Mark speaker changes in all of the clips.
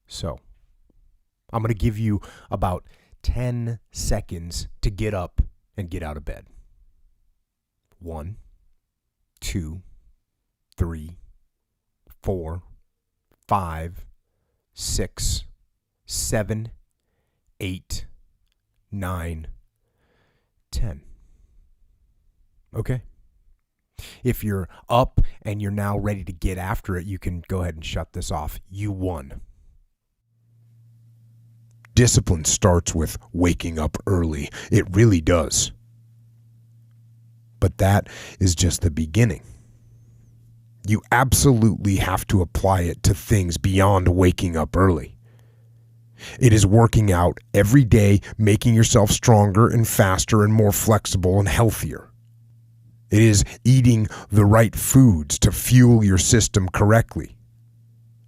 Speaker 1: So, I'm going to give you about 10 seconds to get up and get out of bed. 1, 2, 3, 4, 5, 6, 7, 8, 9, 10. Okay? If you're up and you're now ready to get after it, you can go ahead and shut this off. You won. Discipline starts with waking up early. It really does. But that is just the beginning. You absolutely have to apply it to things beyond waking up early. It is working out every day, making yourself stronger and faster and more flexible and healthier. It is eating the right foods to fuel your system correctly.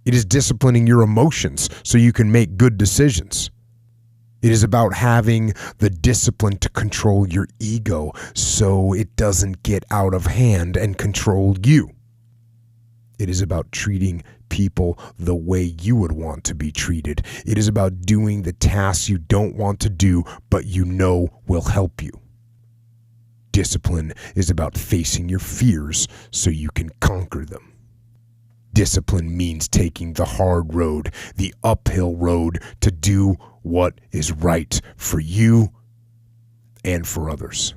Speaker 1: It is disciplining your emotions so you can make good decisions. It is about having the discipline to control your ego so it doesn't get out of hand and control you. It is about treating people the way you would want to be treated. It is about doing the tasks you don't want to do, but you know will help you. Discipline is about facing your fears so you can conquer them. Discipline means taking the hard road, the uphill road, to do what is right for you and for others.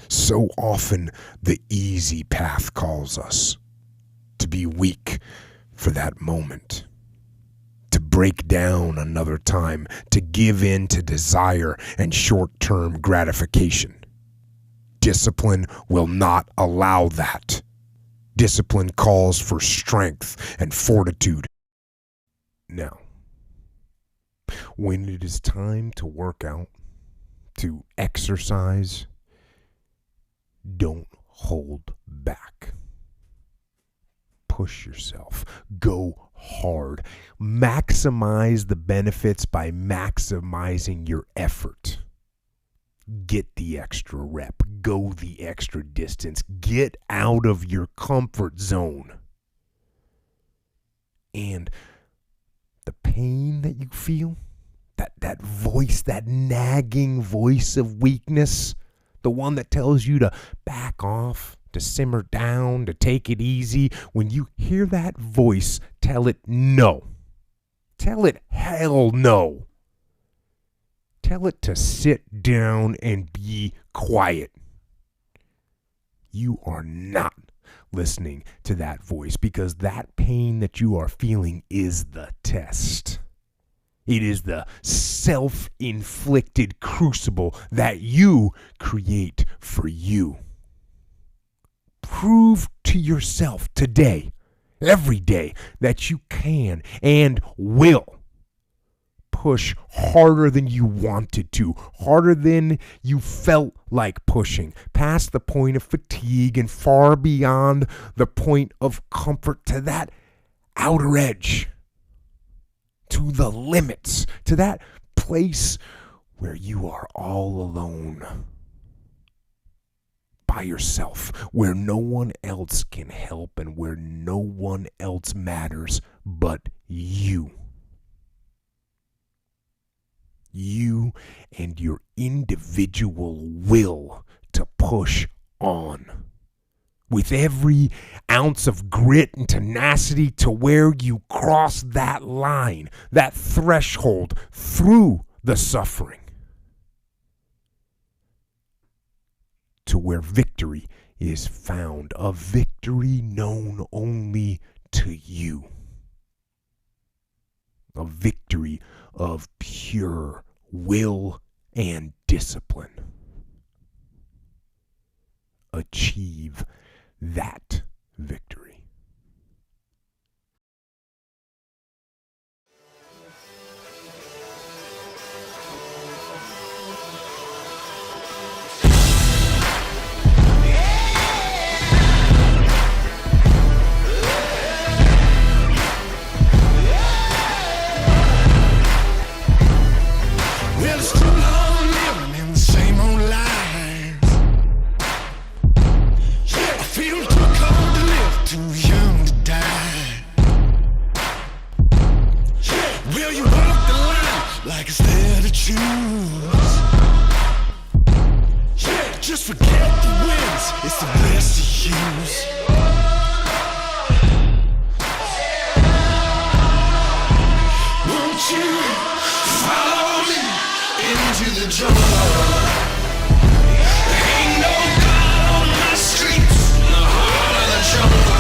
Speaker 1: So often the easy path calls us to be weak for that moment, to break down another time, to give in to desire and short-term gratification. Discipline will not allow that. Discipline calls for strength and fortitude. Now, when it is time to work out, to exercise, don't hold back. Push yourself. Go hard. Maximize the benefits by maximizing your effort. Get the extra rep. Go the extra distance. Get out of your comfort zone. And the pain that you feel, that voice, that nagging voice of weakness, the one that tells you to back off, to simmer down, to take it easy, when you hear that voice, tell it no. Tell it hell no. Tell it to sit down and be quiet. You are not listening to that voice because that pain that you are feeling is the test. It is the self-inflicted crucible that you create for you. Prove to yourself today, every day, that you can and will push harder than you wanted to, harder than you felt like pushing, past the point of fatigue and far beyond the point of comfort, to that outer edge, to the limits, to that place where you are all alone, by yourself, where no one else can help and where no one else matters but you. You and your individual will to push on with every ounce of grit and tenacity to where you cross that line, that threshold through the suffering, to where victory is found, a victory known only to you, a victory of pure will and discipline. Achieve that victory.
Speaker 2: like it's there to choose. Yeah, just forget the wins, it's the best to use. Won't you follow me into the jungle? Ain't no God on my streets, in the heart of the jungle.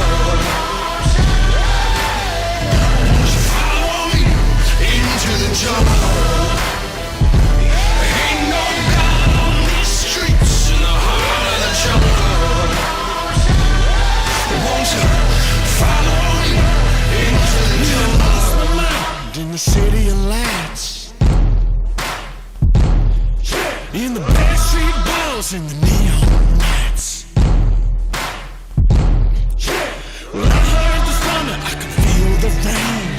Speaker 2: Won't you follow me into the jungle? Ain't no God on these streets, in the heart of the jungle. Won't you follow me into the jungle? In the city of lights, in the backstreet balls, in the neon lights. Well, I heard the thunder, I could feel the rain.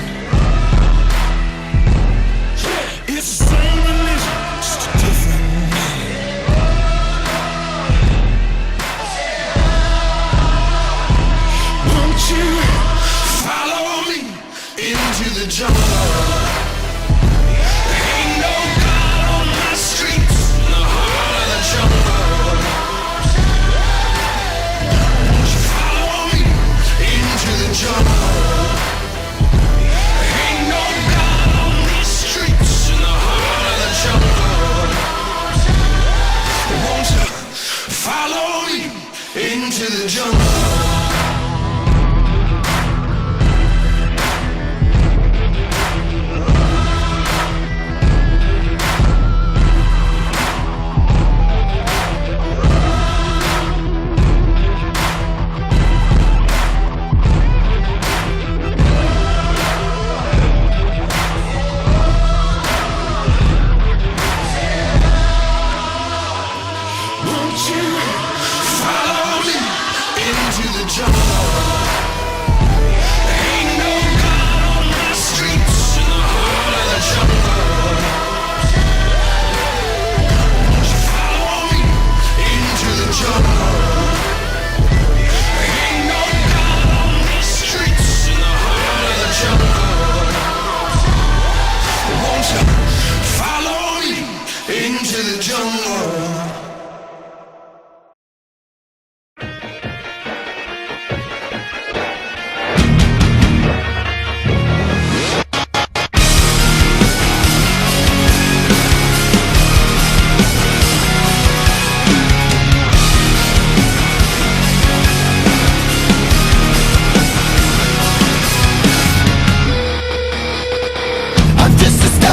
Speaker 2: It's the same religion, just a different name. Won't you follow me into the jungle? Ain't no God on my streets, in the heart of the jungle. Won't you follow me into the jungle? Ain't no God on these streets, in the heart of the jungle. Won't you follow me into the jungle?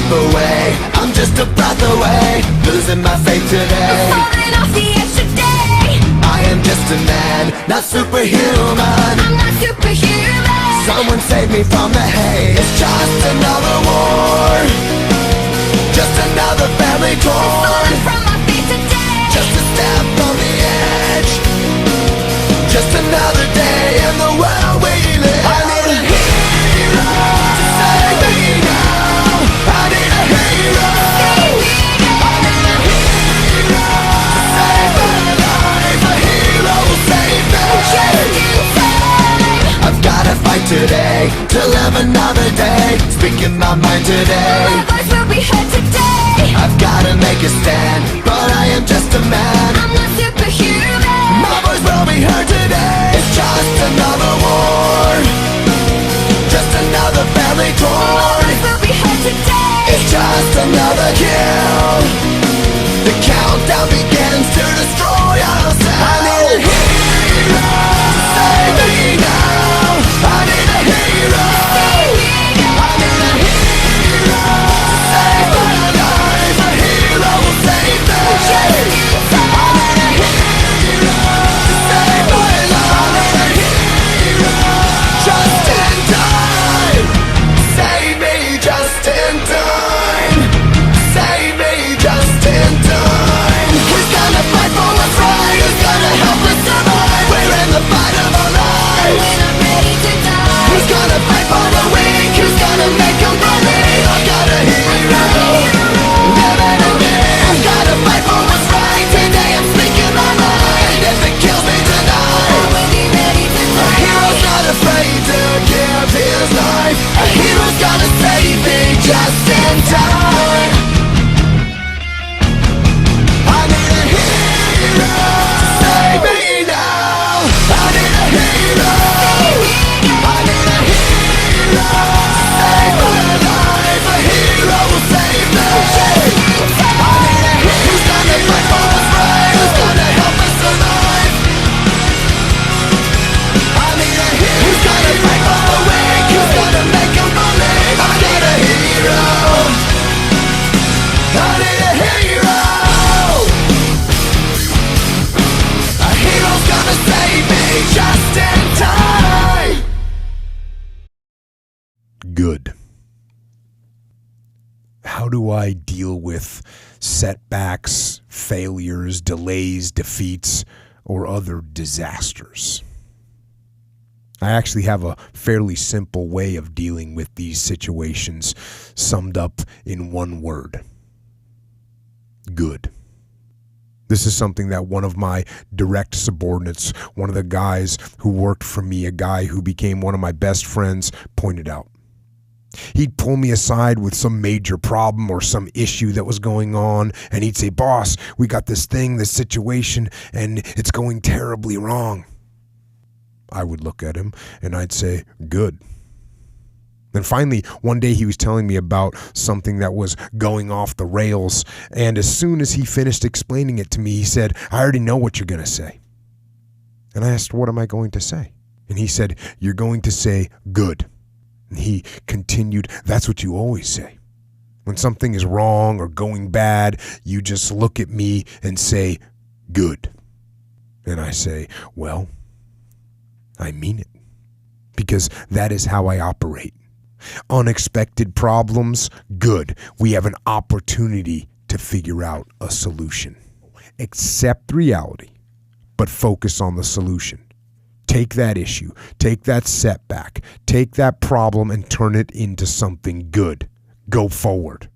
Speaker 3: Away, I'm just a breath away, losing my faith today.
Speaker 4: I'm falling off the edge today.
Speaker 3: I am just a man, not superhuman.
Speaker 4: I'm not superhuman.
Speaker 3: Someone save me from the hate. It's just another war, just another family
Speaker 4: I'm
Speaker 3: torn.
Speaker 4: falling from my feet today.
Speaker 3: Just a step on the edge, just another day in the world we live. I need a hero to save me now. I need a hero. I need a hero to save my life. A hero will save me. I've gotta fight today to live another day, speaking my mind today.
Speaker 4: My voice will be heard today.
Speaker 3: I've gotta make a stand, but I am just a man.
Speaker 4: I'm not superhuman.
Speaker 3: My voice will be heard today. It's just another war, just another family
Speaker 4: My
Speaker 3: torn.
Speaker 4: voice will be heard today.
Speaker 3: It's just another kill. The countdown begins to destroy ourselves. I need a hero to save me now. I need a hero. I need a hero to save my life. A hero will save me. I need a hero to save my life. I need a hero.
Speaker 1: Good. How do I deal with setbacks, failures, delays, defeats, or other disasters? I actually have a fairly simple way of dealing with these situations, summed up in one word. Good. This is something that one of my direct subordinates, one of the guys who worked for me, a guy who became one of my best friends, pointed out. He'd pull me aside with some major problem or some issue that was going on, and he'd say, "Boss, we got this thing, this situation, and it's going terribly wrong." I would look at him and I'd say, "Good." Then finally, one day he was telling me about something that was going off the rails, and as soon as he finished explaining it to me, he said, "I already know what you're going to say." And I asked, "What am I going to say?" And he said, "You're going to say good." And he continued, "That's what you always say. When something is wrong or going bad, you just look at me and say, good." And I say, "Well, I mean it. Because that is how I operate. Unexpected problems, good. We have an opportunity to figure out a solution. Accept reality, but focus on the solution. Take that issue, take that setback, take that problem and turn it into something good. Go forward.